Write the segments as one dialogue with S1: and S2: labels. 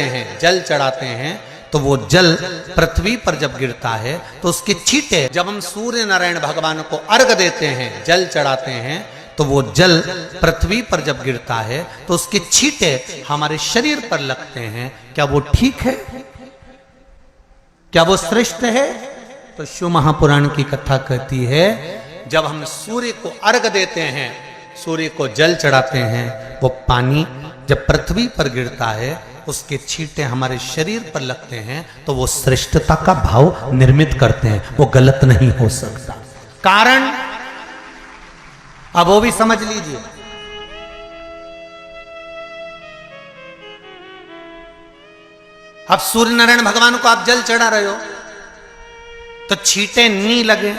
S1: हैं, जल चढ़ाते हैं, तो वो जल पृथ्वी पर जब गिरता है तो उसके छींटे, जब हम सूर्य नारायण भगवान को अर्घ देते हैं, जल चढ़ाते हैं, तो वो जल पृथ्वी पर जब गिरता है तो उसके छींटे हमारे शरीर पर लगते हैं। क्या वो ठीक है? क्या वो श्रेष्ठ है? तो शिव महापुराण की कथा कहती है, जब हम सूर्य को अर्घ देते हैं, सूर्य को जल चढ़ाते हैं, वो पानी जब पृथ्वी पर गिरता है, उसके छींटे हमारे शरीर पर लगते हैं, तो वो श्रेष्ठता का भाव निर्मित करते हैं, वो गलत नहीं हो सकता। कारण अब वो भी समझ लीजिए। अब सूर्य नारायण भगवान को आप जल चढ़ा रहे हो तो छींटे नहीं लगे,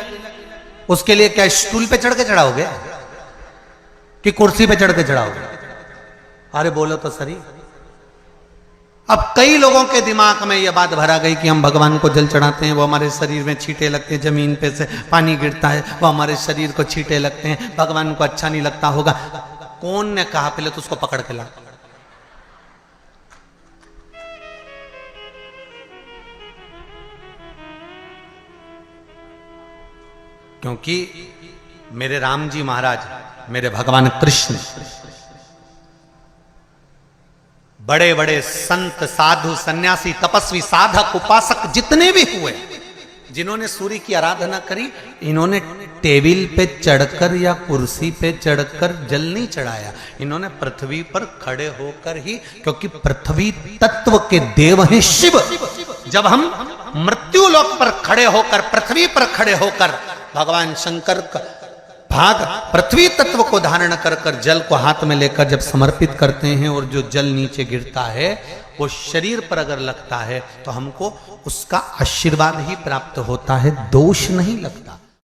S1: उसके लिए क्या स्टूल पे चढ़ के चढ़ाओगे कि कुर्सी पे चढ़ के चढ़ाओगे? अरे बोलो तो सही। अब कई लोगों के दिमाग में यह बात भरा गई कि हम भगवान को जल चढ़ाते हैं, वो हमारे शरीर में छींटे लगते हैं, जमीन पे से पानी गिरता है, वो हमारे शरीर को छींटे लगते हैं, भगवान को अच्छा नहीं लगता होगा। कौन ने कहा? पहले तो उसको पकड़ के ला। क्योंकि मेरे राम जी महाराज, मेरे भगवान कृष्ण, बड़े बड़े संत, साधु, सन्यासी, तपस्वी, साधक, उपासक जितने भी हुए, जिन्होंने सूर्य की आराधना करी, इन्होंने टेबल पे चढ़कर या कुर्सी पे चढ़कर जल नहीं चढ़ाया, इन्होंने पृथ्वी पर खड़े होकर ही, क्योंकि पृथ्वी तत्व के देव हैं शिव। जब हम मृत्यु लोक पर खड़े होकर, पृथ्वी पर खड़े होकर भगवान शंकर का भाग पृथ्वी तत्व को धारण कर कर जल को हाथ में लेकर जब समर्पित करते हैं, और जो जल नीचे गिरता है वो शरीर पर अगर लगता है तो हमको उसका आशीर्वाद ही प्राप्त होता है, दोष नहीं लगता।